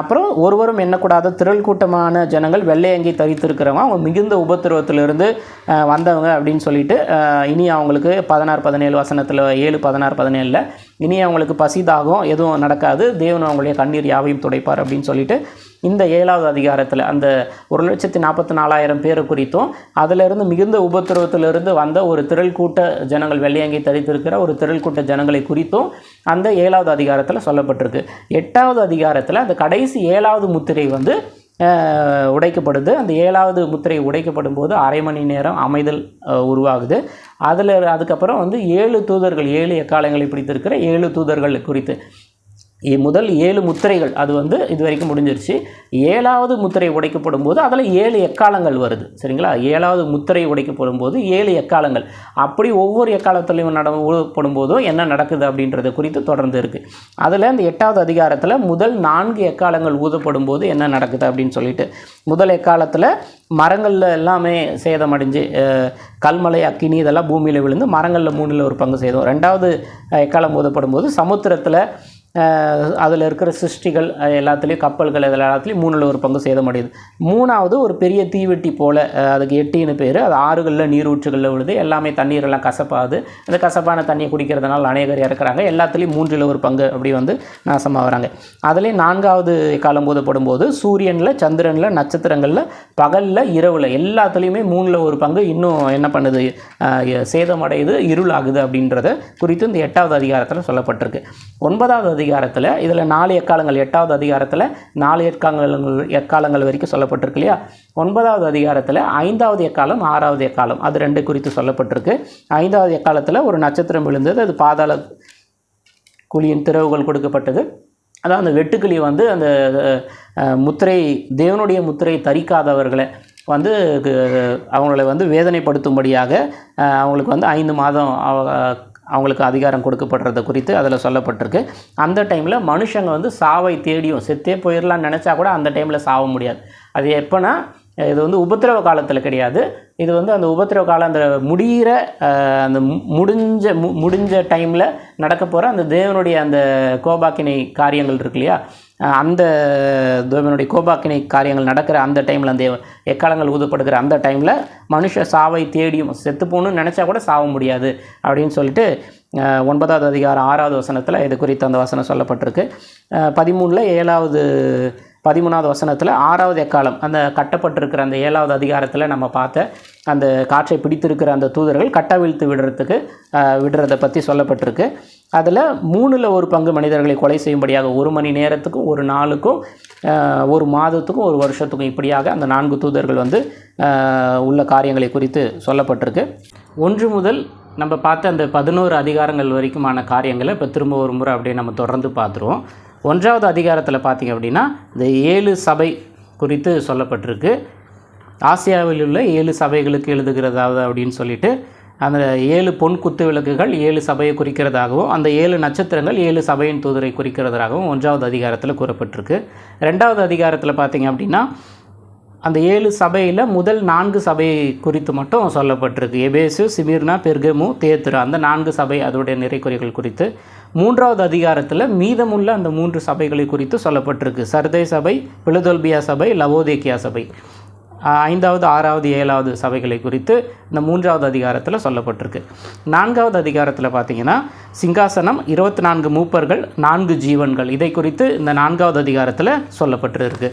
அப்புறம் ஒருவரும் எண்ணக்கூடாத திரள் கூட்டமான ஜனங்கள் வெள்ளை அங்கி தரித்திருக்கிறவங்க, அவங்க மிகுந்த உபத்திரவத்திலிருந்து வந்தவங்க அப்படின்னு சொல்லிட்டு இனி அவங்களுக்கு 16, 17 வசனத்தில் 7, 16, 17 இனி அவங்களுக்கு பசிதாகம் எதுவும் நடக்காது, தேவன் அவங்களுடைய கண்ணீர் யாவையும் துடைப்பார் அப்படின்னு சொல்லிட்டு இந்த 7வது அதிகாரத்தில் அந்த 1,44,000 பேரை குறித்தும் அதிலிருந்து மிகுந்த உபத்திரவத்திலிருந்து வந்த ஒரு திரள் கூட்ட ஜனங்கள், வெள்ளையங்கை தரித்திருக்கிற ஒரு திரள் கூட்ட ஜனங்களை குறித்தும் அந்த 7வது அதிகாரத்தில் சொல்லப்பட்டிருக்கு. 8வது அதிகாரத்தில் அந்த கடைசி 7வது முத்திரை வந்து உடைக்கப்படுது. அந்த 7வது முத்திரை உடைக்கப்படும் போது அரை மணி நேரம் அமைதல் உருவாகுது. அதுக்கப்புறம் வந்து 7 தூதர்கள், 7 எக்காலங்களை பிடித்திருக்கிற 7 தூதர்கள் குறித்து முதல் 7 முத்திரைகள் அது வந்து இது வரைக்கும் முடிஞ்சிருச்சு. 7வது முத்திரை உடைக்கப்படும் போது அதில் 7 எக்காலங்கள் வருது. சரிங்களா? 7வது முத்திரை உடைக்கப்படும் போது 7 எக்காலங்கள். அப்படி ஒவ்வொரு எக்காலத்திலையும் ஊதப்படும் போதும் என்ன நடக்குது அப்படின்றது குறித்து தொடர்ந்து இருக்குது. அதில் இந்த 8வது அதிகாரத்தில் முதல் 4 எக்காலங்கள் ஊதப்படும் போது என்ன நடக்குது அப்படின்னு சொல்லிட்டு, முதல் எக்காலத்தில் மரங்களில் எல்லாமே சேதமடைஞ்சு கல்மலை, அக்கினி இதெல்லாம் பூமியில் விழுந்து மரங்களில் 3ல் ஒரு பங்கு சேதம். 2வது எக்காலம் ஊதப்படும் போது சமுத்திரத்தில் அதில் இருக்கிற சிருஷ்டிகள் எல்லாத்துலேயும், கப்பல்கள் எல்லாத்துலேயும் 3ல் ஒரு பங்கு சேதமடையுது. 3வது ஒரு பெரிய தீவெட்டி போல், அதுக்கு எட்டின்னு பேர், அது ஆறுகளில் நீரூற்றுகளில் விழுது. எல்லாமே தண்ணீரெல்லாம் கசப்பாகுது. அந்த கசப்பான தண்ணியை குடிக்கிறதுனால அநேகர் இறக்குறாங்க. எல்லாத்துலேயும் 3ல் ஒரு பங்கு அப்படி வந்து நாசமாக வராங்க. அதுலேயும் 4வது காலம் ஊதப்படும் போது சூரியனில், சந்திரனில், நட்சத்திரங்களில், பகலில், இரவில் எல்லாத்துலேயுமே 3ல் ஒரு பங்கு இன்னும் என்ன பண்ணுது, சேதமடையுது, இருளாகுது அப்படின்றத குறித்து இந்த 8வது அதிகாரத்தில் சொல்லப்பட்டிருக்கு. 9வது அதிகாரத்தில் இதில் 4 எக்காலங்கள், 8வது அதிகாரத்தில் 4 எக்காலங்கள் வரைக்கும் சொல்லப்பட்டிருக்கு இல்லையா? 9வது அதிகாரத்தில் 5வது எக்காலம், 6வது எக்காலம் அது 2 குறித்து சொல்லப்பட்டிருக்கு. 5வது எக்காலத்தில் ஒரு நட்சத்திரம் விழுந்தது. அது பாதாள குழியின் திறவுகள் கொடுக்கப்பட்டது. அதான் அந்த வெட்டுக்கிளி வந்து அந்த முத்திரை, தேவனுடைய முத்திரை தரிக்காதவர்களை வந்து அவங்களை வந்து வேதனைப்படுத்தும்படியாக அவங்களுக்கு வந்து 5 மாதம் அவங்களுக்கு அதிகாரம் கொடுக்கப்படுறத குறித்து அதில் சொல்லப்பட்டிருக்கு. அந்த டைமில் மனுஷங்க வந்து சாவை தேடியும் செத்தே போயிடலான்னு நினச்சா கூட அந்த டைமில் சாவ முடியாது. அது எப்போனா, இது வந்து உபத்திரவ காலத்தில் கிடையாது. இது வந்து அந்த உபத்திரவ காலம் அந்த முடிகிற அந்த முடிஞ்ச டைமில் நடக்க போகிற அந்த தேவனுடைய அந்த கோபாக்கினை காரியங்கள் இருக்கு இல்லையா? அந்த தேவனுடைய கோபாக்கினை காரியங்கள் நடக்கிற அந்த டைமில், அந்த எக்காலங்கள் ஊதப்படுகிற அந்த டைமில் மனுஷ சாவை தேடியும் செத்து போகணுன்னு நினச்சா கூட சாவ முடியாது அப்படின்னு சொல்லிட்டு 9வது அதிகாரம் 6வது வசனத்தில் இது குறித்து அந்த வசனம் சொல்லப்பட்டிருக்கு. 13வது வசனத்தில் 6வது எக்காலம், அந்த கட்டப்பட்டிருக்கிற அந்த 7வது அதிகாரத்தில் நம்ம பார்த்த அந்த காற்றை பிடித்திருக்கிற அந்த தூதர்கள் கட்டவிழ்த்து விடுறதை பற்றி சொல்லப்பட்டிருக்கு. அதில் 3ல் ஒரு பங்கு மனிதர்களை கொலை செய்யும்படியாக 1 மணி நேரத்துக்கும், 1 நாளுக்கும், 1 மாதத்துக்கும், 1 வருஷத்துக்கும் இப்படியாக அந்த 4 தூதர்கள் வந்து உள்ள காரியங்களை குறித்து சொல்லப்பட்டிருக்கு. 1 முதல் நம்ம பார்த்த அந்த 11 அதிகாரங்கள் வரைக்குமான காரியங்களை இப்போ திரும்ப ஒரு முறை அப்படியே நம்ம தொடர்ந்து பார்த்துருவோம். 1வது அதிகாரத்தில் பார்த்திங்க அப்படின்னா இந்த 7 சபை குறித்து சொல்லப்பட்டிருக்கு. ஆசியாவில் உள்ள 7 சபைகளுக்கு எழுதுகிறதாவது அப்படின்னு சொல்லிட்டு, அந்த 7 பொன் குத்து விளக்குகள் 7 சபையை குறிக்கிறதாகவும், அந்த 7 நட்சத்திரங்கள் 7 சபையின் தூதரை குறிக்கிறதாகவும் 1வது அதிகாரத்தில் கூறப்பட்டிருக்கு. 2வது அதிகாரத்தில் பார்த்திங்க அப்படின்னா அந்த 7 சபையில் முதல் 4 சபை குறித்து மட்டும் சொல்லப்பட்டிருக்கு. எபேசு, சிமிர்னா, பெர்கமு, தேத்துரா, அந்த 4 சபை அதோடைய நிறைக்குறைகள் குறித்து. 3வது அதிகாரத்தில் மீதமுள்ள அந்த 3 சபைகளை குறித்து சொல்லப்பட்டிருக்கு. சர்தை சபை, பிலதெல்பியா சபை, லவோதிக்கியா சபை. 5வது, 6வது, 7வது சபைகளை குறித்து இந்த 3வது அதிகாரத்தில் சொல்லப்பட்டிருக்கு. 4வது அதிகாரத்தில் பார்த்திங்கன்னா சிங்காசனம், 24 மூப்பர்கள், 4 ஜீவன்கள், இதை குறித்து இந்த 4வது அதிகாரத்தில் சொல்லப்பட்டிருக்கு.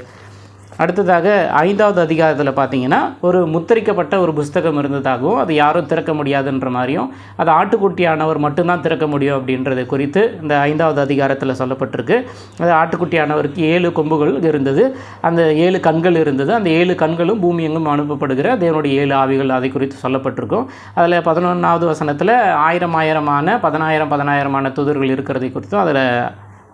அடுத்ததாக 5வது அதிகாரத்தில் பார்த்திங்கன்னா ஒரு முத்திரிக்கப்பட்ட ஒரு புஸ்தகம் இருந்ததாகவும், அது யாரும் திறக்க முடியாதுன்ற மாதிரியும், அது ஆட்டுக்குட்டியானவர் மட்டும்தான் திறக்க முடியும் அப்படின்றது குறித்து இந்த 5வது அதிகாரத்தில் சொல்லப்பட்டிருக்கு. அது ஆட்டுக்குட்டியானவருக்கு 7 கொம்புகள் இருந்தது, அந்த 7 கண்கள் இருந்தது. அந்த 7 கண்களும் பூமி எங்கும் அனுப்பப்படுகிற தேவனுடைய 7 ஆவிகள் அதை குறித்து சொல்லப்பட்டிருக்கும். அதில் 11வது வசனத்தில் 1000 10,000 தூதர்கள் இருக்கிறதை குறித்தும் அதில்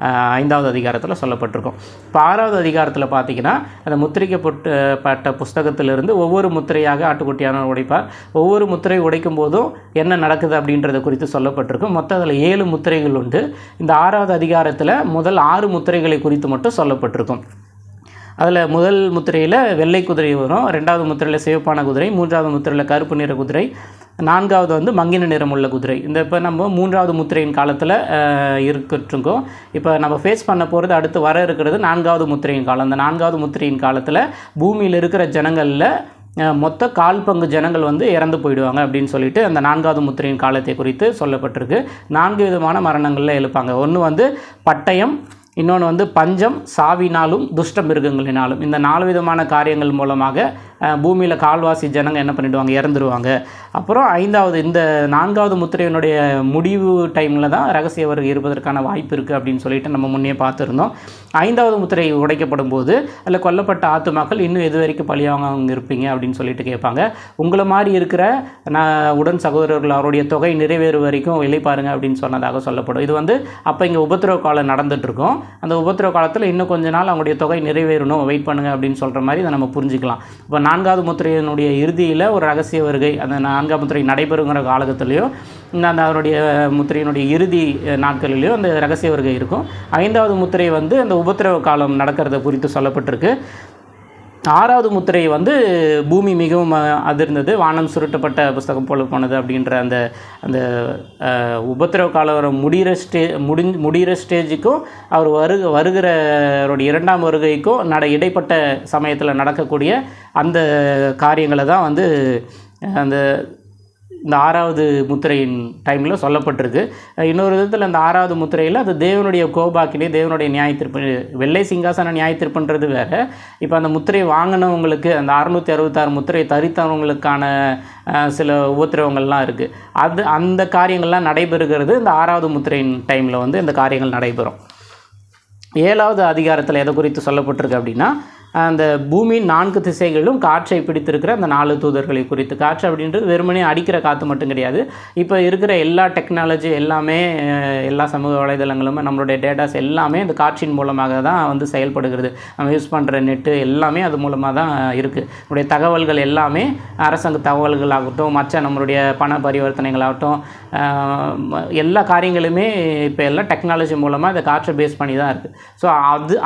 5வது அதிகாரத்தில் சொல்லப்பட்டிருக்கும். இப்போ 6வது அதிகாரத்தில் பார்த்திங்கன்னா அந்த முத்திரிக்கப்பட்ட புஸ்தகத்திலிருந்து ஒவ்வொரு முத்திரையாக ஆட்டுக்குட்டியானவர் உடைப்பார். ஒவ்வொரு முத்திரை உடைக்கும் போதும் என்ன நடக்குது அப்படின்றத குறித்து சொல்லப்பட்டிருக்கும். மொத்தம் அதில் 7 முத்திரைகள் உண்டு. இந்த 6வது அதிகாரத்தில் முதல் 6 முத்திரைகளை குறித்து மட்டும் சொல்லப்பட்டிருக்கும். அதில் முதல் முத்திரையில் வெள்ளை குதிரை வரும், 2வது முத்திரையில் சிவப்பான குதிரை, 3வது முத்திரையில் கருப்பு நிற குதிரை, 4வது வந்து மங்கின நிறம் உள்ள குதிரை. இந்த இப்போ நம்ம 3வது முத்திரையின் காலத்தில் இருக்கட்டும். இப்போ நம்ம ஃபேஸ் பண்ண போகிறது அடுத்து வர இருக்கிறது 4வது முத்திரையின் காலம். அந்த 4வது முத்திரையின் காலத்தில் பூமியில் இருக்கிற ஜனங்களில் மொத்த 1/4 பங்கு ஜனங்கள் வந்து இறந்து போயிடுவாங்க அப்படின்னு சொல்லிட்டு அந்த 4வது முத்திரையின் காலத்தை குறித்து சொல்லப்பட்டிருக்கு. 4 விதமான மரணங்களில் எழுப்பாங்க. ஒன்று வந்து பட்டயம், இன்னொன்று வந்து பஞ்சம், சாவினாலும் துஷ்ட மிருகங்களினாலும். இந்த 4 விதமான காரியங்கள் மூலமாக பூமியில் கால்வாசி ஜனங்க என்ன பண்ணிடுவாங்க, இறந்துருவாங்க. அப்புறம் ஐந்தாவது இந்த நான்காவது முத்திரையினுடைய முடிவு டைமில் தான் ரகசிய வருகை இருப்பதற்கான வாய்ப்பு இருக்குது அப்படின்னு சொல்லிட்டு நம்ம முன்னே பார்த்துருந்தோம். ஐந்தாவது முத்திரை உடைக்கப்படும் போது அதில் கொல்லப்பட்ட ஆத்துமாக்கள் இன்னும் எது வரைக்கும் பழியாங்க இருப்பீங்க அப்படின்னு சொல்லிட்டு கேட்பாங்க. உங்களை மாதிரி இருக்கிற உடன் சகோதரர்கள் அவருடைய தொகை நிறைவேறு வரைக்கும் வெளியே பாருங்க அப்படின்னு சொன்னதாக சொல்லப்படும். இது வந்து அப்போ இங்கே உபத்திரவ காலம் நடந்துகிட்ருக்கோம். அந்த உபத்திரவ காலத்தில் இன்னும் கொஞ்ச நாள் அவங்களுடைய தொகை நிறைவேறணும், வெயிட் பண்ணுங்கள் அப்படின்னு சொல்கிற மாதிரி இதை நம்ம புரிஞ்சுக்கலாம். இப்போ நான்காவது முத்திரையினுடைய இறுதியில் ஒரு ரகசிய வருகை, அந்த நான்காம் முத்திரை நடைபெறுங்கிற காலகட்டத்திலையோ அந்த அவருடைய முத்திரையினுடைய இறுதி நாட்களிலேயோ அந்த ரகசிய வருகை இருக்கும். ஐந்தாவது முத்திரை வந்து அந்த உபத்திரவ காலம் நடக்கிறத குறித்து சொல்லப்பட்டிருக்கு. ஆறாவது முத்திரை வந்து பூமி மிகவும் அதிர்ந்தது, வானம் சுருட்டப்பட்ட புஸ்தகம் போல போனது அப்படின்ற அந்த அந்த உபத்திரவ காலம் முடிகிற ஸ்டேஜுக்கும் அவர் வருகிறவருடைய இரண்டாம் வருகைக்கும் இடைப்பட்ட சமயத்தில் நடக்கக்கூடிய அந்த காரியங்களை தான் வந்து இந்த ஆறாவது முத்திரையின் டைமில் சொல்லப்பட்டிருக்கு. இன்னொரு விதத்தில் அந்த ஆறாவது முத்திரையில் அது தேவனுடைய கோபாக்கிலே தேவனுடைய நியாயத்தீர்ப்பு, வெள்ளை சிங்காசன நியாயத்தீர்ப்புன்றது வேறு. இப்போ அந்த முத்திரை வாங்கினவங்களுக்கு, அந்த 666 முத்திரை தரித்தவங்களுக்கான சில உபத்திரவங்கள்லாம் இருக்குது. அந்த காரியங்கள்லாம் நடைபெறுகிறது இந்த ஆறாவது முத்திரையின் டைமில் வந்து இந்த காரியங்கள் நடைபெறும். ஏழாவது அதிகாரத்தில் எதை குறித்து சொல்லப்பட்டிருக்கு அப்படின்னா, அந்த பூமியின் 4 திசைகளிலும் காற்றை பிடித்திருக்கிற அந்த 4 தூதர்களை குறித்து. காற்று அப்படின்றது வெறுமனே அடிக்கிற காற்று மட்டும் கிடையாது. இப்போ இருக்கிற எல்லா டெக்னாலஜி எல்லாமே, எல்லா சமூக வலைதளங்களும் நம்மளுடைய டேட்டாஸ் எல்லாமே இந்த காற்றின் மூலமாக தான் வந்து செயல்படுகிறது. நம்ம யூஸ் பண்ணுற நெட்டு எல்லாமே அது மூலமாக தான் இருக்குது. நம்முடைய தகவல்கள் எல்லாமே அரசாங்க தகவல்களாகட்டும், மற்ற நம்மளுடைய பண பரிவர்த்தனைகளாகட்டும், எல்லா காரியங்களுமே இப்போ எல்லாம் டெக்னாலஜி மூலமாக இந்த காற்றை பேஸ் பண்ணி தான் இருக்குது. ஸோ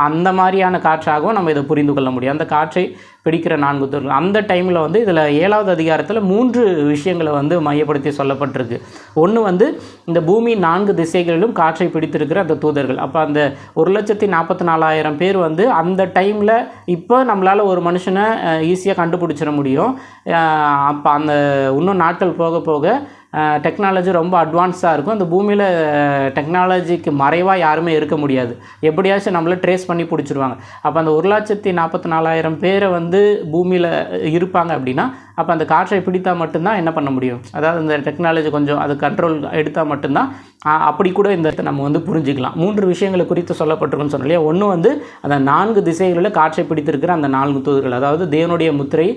அந்த மாதிரியான காற்றாகவும் நம்ம இதை புரிந்து கொள்ள முடியும். அந்த காற்றை பிடிக்கிற 4 தூதர்கள் அந்த டைமில் வந்து இதில் 7வது அதிகாரத்தில் 3 விஷயங்களை வந்து மையப்படுத்தி சொல்லப்பட்டிருக்கு. ஒன்று வந்து இந்த பூமி 4 திசைகளிலும் காற்றை பிடித்திருக்கிற அந்த தூதர்கள். அப்போ அந்த 1,44,000 பேர் வந்து அந்த டைமில் இப்போ நம்மளால் ஒரு மனுஷனை ஈஸியாக கண்டுபிடிச்சிட முடியும். அப்போ அந்த இன்னும் நாட்கள் போக போக டெக்னாலஜி ரொம்ப அட்வான்ஸாக இருக்கும். அந்த பூமியில் டெக்னாலஜிக்கு மறைவாக யாருமே இருக்க முடியாது. எப்படியாச்சும் நம்மளை ட்ரேஸ் பண்ணி பிடிச்சிருவாங்க. அப்போ அந்த 1,44,000 பேரை வந்து பூமியில் இருப்பாங்க அப்படின்னா, அப்போ அந்த காற்றை பிடித்தால் மட்டும்தான் என்ன பண்ண முடியும், அதாவது இந்த டெக்னாலஜி கொஞ்சம் அது கண்ட்ரோல் எடுத்தால் மட்டும்தான். அப்படி கூட இந்த நம்ம வந்து புரிஞ்சுக்கலாம். 3 விஷயங்களை குறித்து சொல்லப்பட்டிருக்குன்னு சொன்னோம் இல்லையா. ஒன்று வந்து அந்த 4 திசைகளில் காற்றை பிடித்திருக்கிற அந்த 4 தூதர்கள், அதாவது தேவனுடைய முத்திரை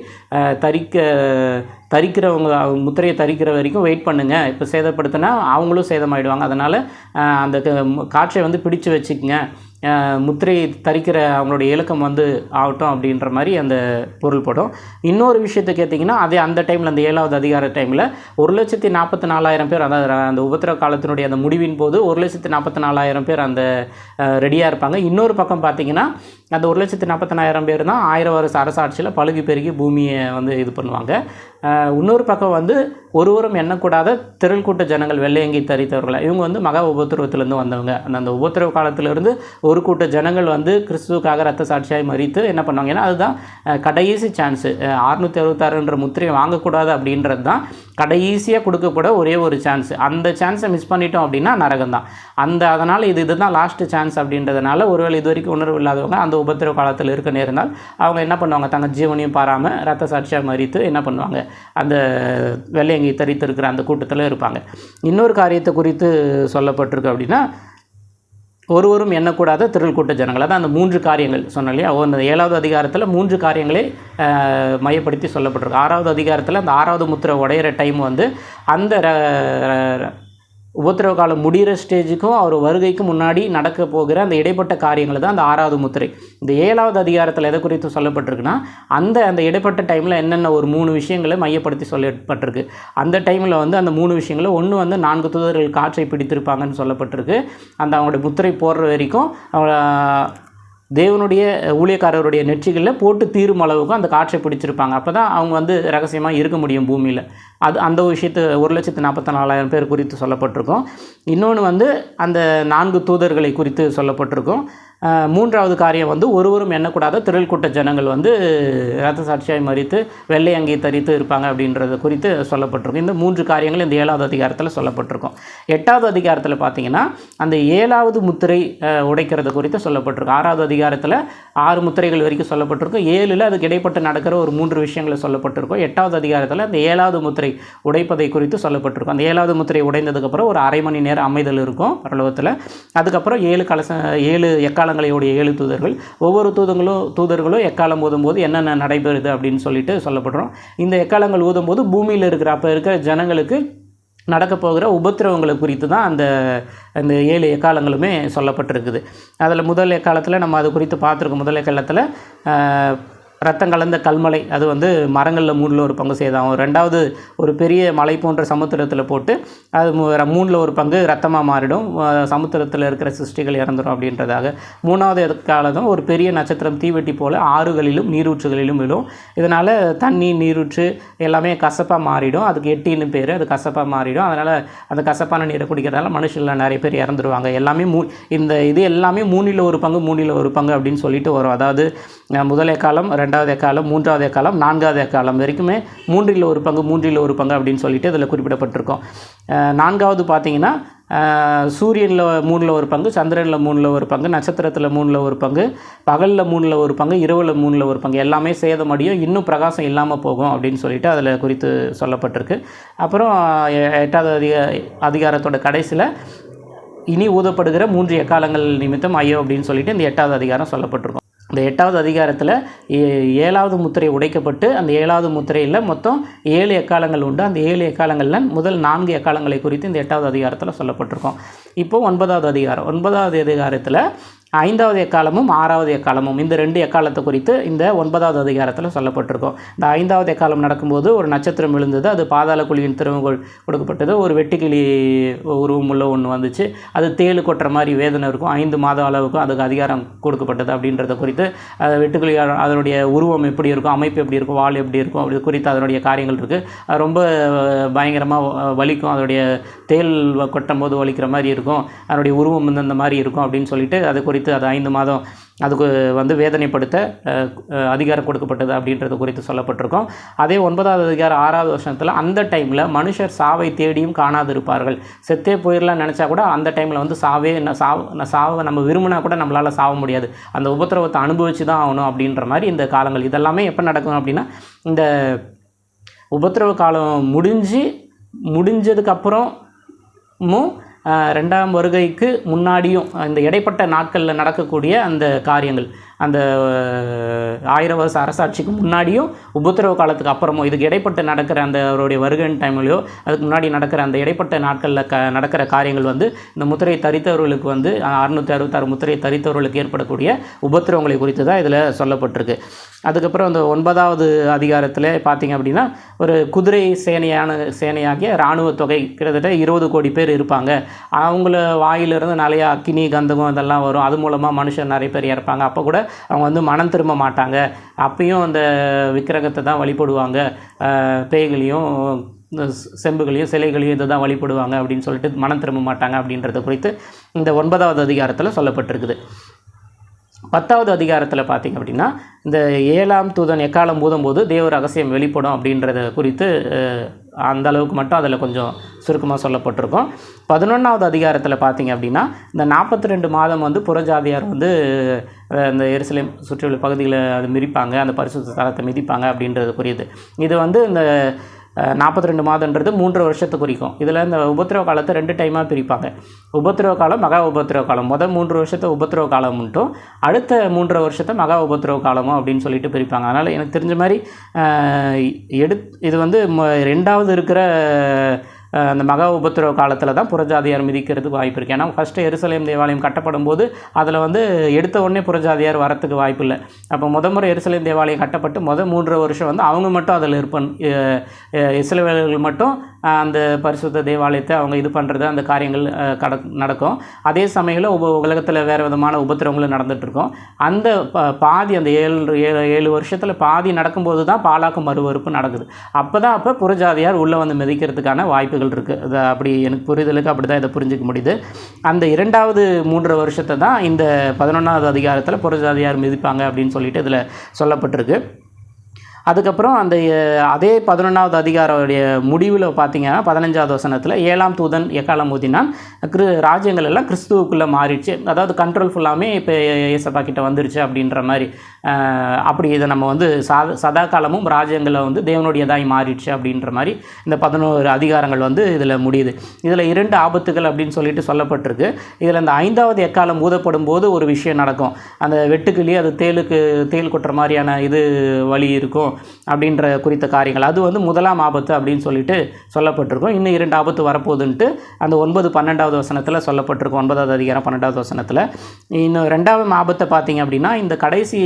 தரிக்கிறவங்க முத்திரையை தரிக்கிற வரைக்கும் வெயிட் பண்ணுங்கள். இப்போ சேதப்படுத்தினா அவங்களும் சேதமாயிடுவாங்க. அதனால் அந்த காற்றை வந்து பிடிச்சு வச்சுக்கங்க, முத்திரை தரிக்கிற அவங்களுடைய இலக்கம் வந்து ஆகட்டும் அப்படின்ற மாதிரி அந்த பொருள் படும். இன்னொரு விஷயத்தை கேட்டிங்கன்னா, அதே அந்த டைமில் அந்த 7வது அதிகார டைமில் 1,44,000 பேர், அதாவது அந்த உபத்திரவ காலத்தினுடைய அந்த முடிவின் போது 1,44,000 பேர் அந்த ரெடியாக இருப்பாங்க. இன்னொரு பக்கம் பார்த்திங்கன்னா அந்த 1,44,000 பேர் தான் 1000 வருஷ அரசாட்சியில் பழுகி பெருகி பூமியை வந்து இது பண்ணுவாங்க. இன்னொரு பக்கம் வந்து ஒருவரும் எண்ணக்கூடாத திரள் கூட்ட ஜனங்கள், வெள்ளையங்கி தரித்தவர்கள், இவங்க வந்து மகா உபத்திரவத்திலேருந்து வந்தவங்க. அந்த உபத்திரவ காலத்திலிருந்து ஒரு கூட்ட ஜனங்கள் வந்து கிறிஸ்துவுக்காக ரத்த சாட்சியாய் மறித்து என்ன பண்ணுவாங்க, ஏன்னா அதுதான் கடைசி சான்ஸு. 666ன்ற முத்திரையை வாங்கக்கூடாது அப்படின்றது தான் கடைசியாக கொடுக்கக்கூட ஒரே ஒரு சான்ஸு. அந்த சான்ஸை மிஸ் பண்ணிட்டோம் அப்படின்னா நரகம் தான். அதனால் இதுதான் லாஸ்ட்டு சான்ஸ் அப்படின்றதுனால, ஒருவேளை இது வரைக்கும் உணர்வு இல்லாதவங்க அந்த உபத்திரவ காலத்தில் இருக்க நேர்ந்தால் அவங்க என்ன பண்ணுவாங்க, தங்கள் ஜீவனையும் பாராமல் ரத்த சாட்சியாக மறித்து என்ன பண்ணுவாங்க, அந்த வெள்ளையங்கி தரித்திருக்கிற அந்த கூட்டத்தில் இருப்பாங்க. இன்னொரு காரியத்தை குறித்து சொல்லப்பட்டிருக்கு அப்படின்னா, ஒருவரும் எண்ணக்கூடாத திரள் கூட்ட ஜனங்கள். அதான் அந்த 3 காரியங்கள் சொன்னோம் இல்லையா. அந்த 7வது அதிகாரத்தில் 3 காரியங்களை மையப்படுத்தி சொல்லப்பட்டிருக்கு. 6வது அதிகாரத்தில் அந்த 6வது முத்திரை உடையிற டைம் வந்து அந்த உபத்திரவ காலம் முடிகிற ஸ்டேஜுக்கும் அவர் வருகைக்கு முன்னாடி நடக்க போகிற அந்த இடைப்பட்ட காரியங்கள் தான் அந்த 6வது முத்திரை. இந்த 7வது அதிகாரத்தில் எதை குறித்து சொல்லப்பட்டிருக்குன்னா, அந்த இடைப்பட்ட டைமில் என்னென்ன ஒரு 3 விஷயங்களை மையப்படுத்தி சொல்லப்பட்டிருக்கு. அந்த டைமில் வந்து அந்த 3 விஷயங்களை, ஒன்று வந்து 4 தூதர்கள் காற்றை பிடித்திருப்பாங்கன்னு சொல்லப்பட்டிருக்கு. அவங்களுடைய முத்திரை போடுற வரைக்கும் தேவனுடைய ஊழியக்காரருடைய நெற்றிகளில் போட்டு தீரும் அளவுக்கும் அந்த காற்றை பிடிச்சிருப்பாங்க. அப்போ தான் அவங்க வந்து ரகசியமாக இருக்க முடியும் பூமியில். அந்த விஷயத்தை 1,44,000 பேர் குறித்து சொல்லப்பட்டிருக்கும். இன்னொன்று வந்து அந்த 4 தூதர்களை குறித்து சொல்லப்பட்டிருக்கும். மூன்றாவது காரியம் வந்து ஒருவரும் எண்ணக்கூடாத திரள் கூட்ட ஜனங்கள் வந்து இரத்த சாட்சியாய் மரித்து வெள்ளை அங்கி தரித்து இருப்பாங்க அப்படின்றது குறித்து சொல்லப்பட்டிருக்கும். இந்த 3 காரியங்கள் இந்த 7வது அதிகாரத்தில் சொல்லப்பட்டிருக்கும். 8வது அதிகாரத்தில் பார்த்தீங்கன்னா அந்த 7வது முத்திரை உடைக்கிறது குறித்து சொல்லப்பட்டிருக்கும். 6வது அதிகாரத்தில் 6 முத்திரைகள் வரைக்கும் சொல்லப்பட்டிருக்கும். 7ல் அதுக்கு இடைப்பட்டு நடக்கிற ஒரு 3 விஷயங்களை சொல்லப்பட்டிருக்கும். 8வது அதிகாரத்தில் அந்த 7வது முத்திரை உடைப்பதை குறித்து சொல்லப்பட்டிருக்கும். அந்த 7வது முத்திரை உடைந்ததுக்கப்புறம் ஒரு அரை மணி நேரம் அமைதல் இருக்கும் பரலோகத்தில். அதுக்கப்புறம் 7 எக்காலங்களையுடைய 7 தூதர்கள், ஒவ்வொரு தூதர்களும் எக்காலம் ஊதும்போது என்னென்ன நடைபெறுது அப்படின்னு சொல்லிட்டு சொல்லப்படுறோம். இந்த எக்காலங்கள் ஊதும்போது பூமியில் அப்போ இருக்கிற ஜனங்களுக்கு நடக்க போகிற உபத்திரவங்களை குறித்து தான் அந்த 7 எக்காலங்களுமே சொல்லப்பட்டிருக்குது. அதில் முதல் எக்காலத்தில் நம்ம அது குறித்து பார்த்துருக்கோம். முதல் எக்காலத்தில் ரத்தம் கலந்த கல்மலை, அது வந்து மரங்களில் 3ல் ஒரு பங்கு சேதாகும். 2வது ஒரு பெரிய மலை போன்ற சமுத்திரத்தில் போட்டு அது 3ல் ஒரு பங்கு ரத்தமாக மாறிடும், சமுத்திரத்தில் இருக்கிற சிருஷ்டிகள் இறந்துடும் அப்படின்றதாக. 3வது காலத்தும் ஒரு பெரிய நட்சத்திரம் தீவெட்டி போல் ஆறுகளிலும் நீரூற்றுகளிலும் விழும். இதனால் தண்ணி நீரூற்று எல்லாமே கசப்பாக மாறிடும். அதுக்கு எட்டின்னு பேர், அது கசப்பாக மாறிடும். அதனால் அந்த கசப்பான நீரை குடிக்கிறதால மனுஷனில் நிறைய பேர் இறந்துருவாங்க. எல்லாமே இது எல்லாமே 3ல் ஒரு பங்கு அப்படின்னு சொல்லிட்டு வரும். அதாவது முதல் எக்காலம், 2வது எக்காலம், 3வது எக்காலம், 4வது எக்காலம் வரைக்குமே 3ல் ஒரு பங்கு அப்படின்னு சொல்லிட்டு இதில் குறிப்பிடப்பட்டிருக்கும். 4வது பார்த்தீங்கன்னா சூரியனில் 3ல் ஒரு பங்கு, சந்திரனில் 3ல் ஒரு பங்கு, நட்சத்திரத்தில் 3ல் ஒரு பங்கு, பகலில் 3ல் ஒரு பங்கு, இரவில் 3ல் ஒரு பங்கு, எல்லாமே சேதமடையும், இன்னும் பிரகாசம் இல்லாமல் போகும் அப்படின்னு சொல்லிட்டு அதில் குறித்து சொல்லப்பட்டிருக்கு. அப்புறம் 8வது அதிகாரத்தோட கடைசியில் இனி ஊதப்படுகிற 3 எக்காலங்கள் நிமித்தம் ஐயோ அப்படின்னு சொல்லிட்டு இந்த 8வது அதிகாரம் சொல்லப்பட்டிருக்கும். இந்த 8வது அதிகாரத்தில் 7வது முத்திரை உடைக்கப்பட்டு அந்த 7வது முத்திரையில் மொத்தம் 7 எக்காலங்கள் உண்டு. அந்த 7 எக்காலங்களில் முதல் 4 எக்காலங்களை குறித்து இந்த 8வது அதிகாரத்தில் சொல்லப்பட்டிருக்கும். இப்போது 9வது அதிகாரம். 9வது அதிகாரத்தில் 5வது எக்காலமும் 6வது எக்காலமும், இந்த 2 எக்காலத்தை குறித்து இந்த 9வது அதிகாரத்தில் சொல்லப்பட்டிருக்கும். இந்த 5வது எக்காலம் நடக்கும்போது ஒரு நட்சத்திரம் விழுந்தது, அது பாதாள குழியின் திறவுகோல் கொடுக்கப்பட்டது. ஒரு வெட்டுக்கிளி உருவமுள்ள ஒன்று வந்துச்சு, அது தேள் கொட்டுற மாதிரி வேதனை இருக்கும், 5 மாத அளவுக்கும் அதுக்கு அதிகாரம் கொடுக்கப்பட்டது அப்படின்றத குறித்து. வெட்டுக்கிளி அதனுடைய உருவம் எப்படி இருக்கும், அமைப்பு எப்படி இருக்கும், வால் எப்படி இருக்கும், அப்படி குறித்து அதனுடைய காரியங்கள் இருக்குது. அது ரொம்ப பயங்கரமாக வலிக்கும், அதனுடைய தேள் கொட்டும் போது வலிக்கிற மாதிரி இருக்கும், அதனுடைய உருவம் அந்த மாதிரி இருக்கும் அப்படின்னு சொல்லிட்டு அது குறித்து அது 5 மாதம் அதுக்கு வந்து வேதனைப்படுத்த அதிகாரம் கொடுக்கப்பட்டது அப்படின்றது குறித்து சொல்லப்பட்டிருக்கும். அதே 9வது அதிகாரம் 6வது வருஷத்தில் அந்த டைமில் மனுஷர் சாவை தேடியும் காணாது இருப்பார்கள். செத்தே போயிடலாம்னு நினச்சா கூட அந்த டைமில் வந்து சாவை நம்ம விரும்பினா கூட நம்மளால் சாவ முடியாது, அந்த உபத்திரவத்தை அனுபவித்து தான் ஆகணும் அப்படின்ற மாதிரி இந்த காலங்கள். இதெல்லாமே எப்போ நடக்கும் அப்படின்னா இந்த உபத்திரவ காலம் முடிஞ்சதுக்கப்புறமும் 2ஆம் வருகைக்கு முன்னாடியும் இந்த இடைப்பட்ட நாட்களில் நடக்கக்கூடிய அந்த காரியங்கள், அந்த 1000 வருஷ அரசாட்சிக்கு முன்னாடியும் உபத்திரவ காலத்துக்கு அப்புறமும் இதுக்கு இடைப்பட்ட நடக்கிற அந்த அவருடைய வருகை டைம்லையோ அதுக்கு முன்னாடி நடக்கிற அந்த இடைப்பட்ட நாட்களில் நடக்கிற காரியங்கள் வந்து இந்த முத்திரை தரித்தவர்களுக்கு வந்து 666 முத்திரை தரித்தவர்களுக்கு ஏற்படக்கூடிய உபத்திரவங்களை குறித்து தான் இதில் சொல்லப்பட்டிருக்கு. அதுக்கப்புறம் அந்த 9வது அதிகாரத்தில் பார்த்திங்க அப்படின்னா ஒரு குதிரை சேனையாகிய இராணுவ தொகை கிட்டத்தட்ட 20 கோடி பேர் இருப்பாங்க. அவங்கள வாயிலிருந்து நிறைய அக்கினி கந்தகம் இதெல்லாம் வரும், அது மூலமாக மனுஷன் நிறைய பேர் இறப்பாங்க. அப்போ கூட அவங்க வந்து மனம் திரும்ப மாட்டாங்க, அப்பயும் அந்த விக்கிரகத்தை தான் வழிபடுவாங்க, பேய்களையும் செம்புகளையும் சிலைகளையும் இதை தான் வழிபடுவாங்க அப்படின்னு சொல்லிட்டு மனம் திரும்ப மாட்டாங்க அப்படின்றத குறித்து இந்த 9வது அதிகாரத்தில் சொல்லப்பட்டிருக்குது. 10வது அதிகாரத்தில் பார்த்திங்க அப்படின்னா இந்த 7ஆம் தூதன் எக்காலம் ஊதும்போது தேவ ரகசியம் வெளிப்படும் அப்படின்றத குறித்து அந்த அளவுக்கு மட்டும் அதில் கொஞ்சம் சுருக்கமாக சொல்லப்பட்டிருக்கும். 11வது அதிகாரத்தில் பார்த்திங்க அப்படின்னா இந்த 42 மாதம் வந்து புறஜாதியார் வந்து இந்த எருசலேம் சுற்றியுள்ள பகுதிகளை அது மிதிப்பாங்க, அந்த பரிசுத்த ஸ்தலத்தை மிதிப்பாங்க அப்படின்றது புரியுது. இது வந்து இந்த 42 மாதன்றது 3 வருஷத்தை குறிக்கும். இதில் இந்த உபத்திரவ காலத்தை 2 டைமாக பிரிப்பாங்க. உபத்திரவ காலம், மகா உபத்திரவ காலம். முதல் 3 வருஷத்தை உபத்திரவ காலம் மட்டும், அடுத்த 3 வருஷத்தை மகா உபத்திரவ காலமும் அப்படின்னு சொல்லிட்டு பிரிப்பாங்க. அதனால் எனக்கு தெரிஞ்ச மாதிரி இது வந்து 2வது இருக்கிற அந்த மகா உபத்திரவ காலத்தில் தான் புறஜாதியார் மிதிக்கிறதுக்கு வாய்ப்பு இருக்குது. ஏன்னா ஃபஸ்ட்டு எருசலேம் தேவாலயம் கட்டப்படும் போது அதில் வந்து எடுத்த உடனே புறஜாதியார் வரத்துக்கு வாய்ப்பு இல்லை. அப்போ முறை எருசலேம் தேவாலயம் கட்டப்பட்டு 3 வருஷம் வந்து அவங்க மட்டும் அதில் இஸ்ரவேலர்கள் மட்டும் அந்த பரிசுத்த தேவாலயத்தை அவங்க இது பண்ணுறது அந்த காரியங்கள் நடக்கும். அதே சமயத்தில் உலகத்தில் வேறு விதமான உபத்திரவங்களும் நடந்துகிட்ருக்கும். அந்த பாதி அந்த 7 வருஷத்தில் பாதி நடக்கும்போது தான் பாலாக்கு மறுவறுப்பு நடக்குது. அப்போ புறஜாதியார் உள்ளே வந்து மிதிக்கிறதுக்கான வாய்ப்புகள் இருக்குது. அது அப்படி எனக்கு புரிதலுக்கு அப்படி தான் இதை புரிஞ்சிக்க முடியுது. அந்த 2வது 3 வருஷத்தை தான் இந்த 11வது அதிகாரத்தில் புறஜாதியார் மிதிப்பாங்க அப்படின்னு சொல்லிட்டு இதில் சொல்லப்பட்டிருக்கு. அதுக்கப்புறம் அதே 11வது அதிகாரோடைய முடிவில் பார்த்தீங்கன்னா 15வது வசனத்தில் 7ஆம் தூதன் எக்காலம் ஊதினான், ராஜ்யங்கள் எல்லாம் கிறிஸ்துவுக்குள்ளே மாறிடுச்சு. அதாவது கண்ட்ரோல் ஃபுல்லாமே இப்போ ஏசப்பா கிட்ட வந்துருச்சு அப்படின்ற மாதிரி. அப்படி இதை நம்ம வந்து சதா காலமும் ராஜ்யங்களை வந்து தேவனுடையதாய் மாறிடுச்சு அப்படின்ற மாதிரி இந்த 11 அதிகாரங்கள் வந்து இதில் முடியுது. இதில் 2 ஆபத்துகள் அப்படின்னு சொல்லிட்டு சொல்லப்பட்டிருக்கு. இதில் அந்த 5வது எக்காலம் ஊதப்படும் போது ஒரு விஷயம் நடக்கும். அந்த வெட்டுக்கிளி அது தேல் கொட்டுற மாதிரியான இது வழி இருக்கும் அப்படின்ற குறித்த காரியங்கள். அது வந்து 1ஆம் ஆபத்து அப்படின்னு சொல்லிட்டு சொல்லப்பட்டிருக்கும். இன்னும் 2 ஆபத்து வரப்போகுதுன்ட்டு அந்த 9, 12வது வசனத்தில் சொல்லப்பட்டிருக்கும். 9வது அதிகாரம் 12வது வசனத்தில். இன்னும் 2ஆம் ஆபத்தை பார்த்தீங்க அப்படின்னா இந்த கடைசி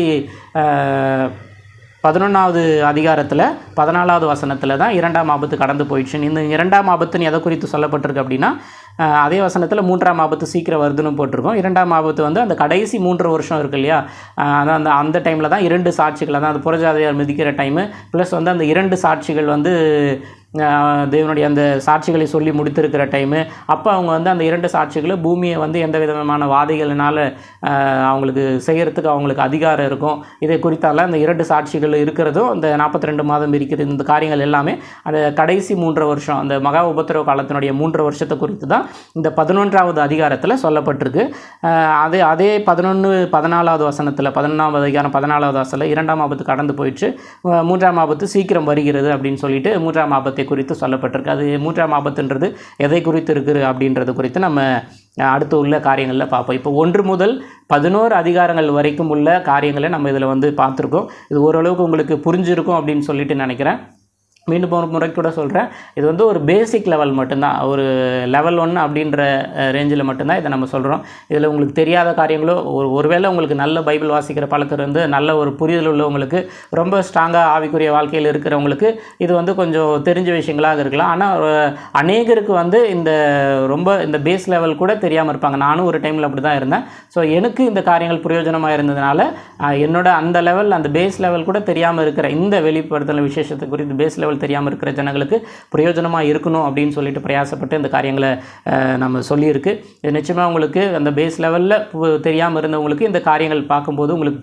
11வது அதிகாரத்தில் 14வது வசனத்தில் தான் 2ஆம் ஆபத்து கடந்து போயிடுச்சு. இந்த 2ஆம் ஆபத்துன்னு எதை குறித்து சொல்லப்பட்டிருக்கு அப்படின்னா அதே வசனத்தில் 3ஆம் ஆபத்து சீக்கிரம் வருதுன்னு போட்டிருக்கோம். 2ஆம் ஆபத்து வந்து அந்த கடைசி 3 வருஷம் இருக்கு இல்லையா, அதான் அந்த டைமில் தான் 2 சாட்சிகள், அதான் அந்த புறஜாதியார் மிதிக்கிற டைமு ப்ளஸ் வந்து அந்த 2 சாட்சிகள் வந்து தேவனுடைய அந்த சாட்சிகளை சொல்லி முடித்திருக்கிற டைமு. அப்போ அவங்க வந்து அந்த 2 சாட்சிகளும் பூமியை வந்து எந்த விதமான வாதைகளினால் அவங்களுக்கு செய்கிறதுக்கு அவங்களுக்கு அதிகாரம் இருக்கும். இதை குறித்தால அந்த 2 சாட்சிகள் இருக்கிறதும் அந்த 42 மாதம் இருக்கிறது. இந்த காரியங்கள் எல்லாமே அந்த கடைசி 3 வருஷம் அந்த மகா உபத்திரவ காலத்தினுடைய 3 வருஷத்தை குறித்து தான் இந்த 11வது அதிகாரத்தில் சொல்லப்பட்டிருக்கு. அதே 11, 14வது வசனத்தில் 11வது அதிகாரம் 14வது வசனத்தில் 2ஆம் ஆபத்து கடந்து போயிடுச்சு, 3ஆம் ஆபத்து சீக்கிரம் வருகிறது அப்படின்னு சொல்லிட்டு 3ஆம் ஆபத்தை குறித்து சொல்லப்பட்டிருக்கு. அது 3ஆம் ஆபத்துன்றது எதை குறித்து இருக்குது அப்படின்றது குறித்து நம்ம அடுத்து உள்ள காரியங்களில் பார்ப்போம். இப்போ 1 முதல் 11 அதிகாரங்கள் வரைக்கும் உள்ள காரியங்களை நம்ம இதில் வந்து பார்த்துருக்கோம். இது ஓரளவுக்கு உங்களுக்கு புரிஞ்சிருக்கும் அப்படின்னு சொல்லிட்டு நினைக்கிறேன். மீண்டும் ஒரு முறை கூட சொல்கிறேன், இது வந்து ஒரு பேசிக் லெவல் மட்டும்தான், ஒரு லெவல் 1 அப்படின்ற ரேஞ்சில் மட்டும்தான் இதை நம்ம சொல்கிறோம். இதில் உங்களுக்கு தெரியாத காரியங்களோ ஒருவேளை உங்களுக்கு நல்ல பைபிள் வாசிக்கிற பழக்கம் இருந்து நல்ல ஒரு புரிதல் உள்ளவங்களுக்கு, ரொம்ப ஸ்ட்ராங்காக ஆவிக்குரிய வாழ்க்கையில் இருக்கிறவங்களுக்கு இது வந்து கொஞ்சம் தெரிஞ்ச விஷயங்களாக இருக்கலாம். ஆனால் அநேகருக்கு வந்து இந்த பேஸ் லெவல் கூட தெரியாமல் இருப்பாங்க. நானும் ஒரு டைமில் அப்படி தான் இருந்தேன். ஸோ எனக்கு இந்த காரியங்கள் பிரயோஜனமாக இருந்ததுனால என்னோட அந்த லெவல், அந்த பேஸ் லெவல் கூட தெரியாமல் இருக்கிற இந்த வெளிப்படுத்தல் விசேஷத்தை குறித்து பேஸ் லெவல் தெரியாமல் இருக்கிற ஜனங்களுக்கு பிரயோஜனமாக இருக்கணும் அப்படின்னு சொல்லிட்டு பிரயாசப்பட்டு இந்த காரியங்களை நம்ம சொல்லியிருக்கு. இது நிச்சயமாக உங்களுக்கு அந்த பேஸ் லெவலில் தெரியாமல் இருந்தவங்களுக்கு இந்த காரியங்கள் பார்க்கும்போது உங்களுக்கு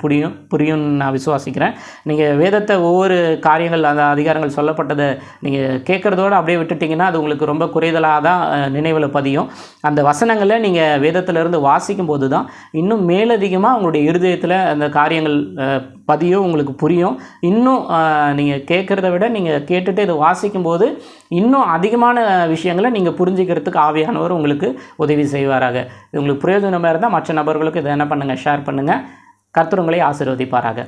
புரியும்னு நான் விசுவாசிக்கிறேன். நீங்கள் வேதத்தை ஒவ்வொரு காரியங்கள் அந்த அதிகாரங்கள் சொல்லப்பட்டதை நீங்கள் கேட்குறதோடு அப்படியே விட்டுட்டிங்கன்னா அது உங்களுக்கு ரொம்ப குறைதலாக தான் நினைவில் பதியும். அந்த வசனங்களை நீங்கள் வேதத்திலிருந்து வாசிக்கும் போது தான் இன்னும் மேலதிகமாக உங்களுடைய இருதயத்தில் அந்த காரியங்கள் பதியும், உங்களுக்கு புரியும். இன்னும் நீங்கள் கேட்குறத விட நீங்கள் கேட்டுட்டு இதை வாசிக்கும்போது இன்னும் அதிகமான விஷயங்களை நீங்கள் புரிஞ்சுக்கிறதுக்கு ஆவியானவர் உங்களுக்கு உதவி செய்வாராக. இது உங்களுக்கு பிரயோஜனமாக இருந்தால் மற்ற நபர்களுக்கு இதை என்ன பண்ணுங்கள், ஷேர் பண்ணுங்கள். கர்த்தர் உங்களை ஆசீர்வதிப்பாராக.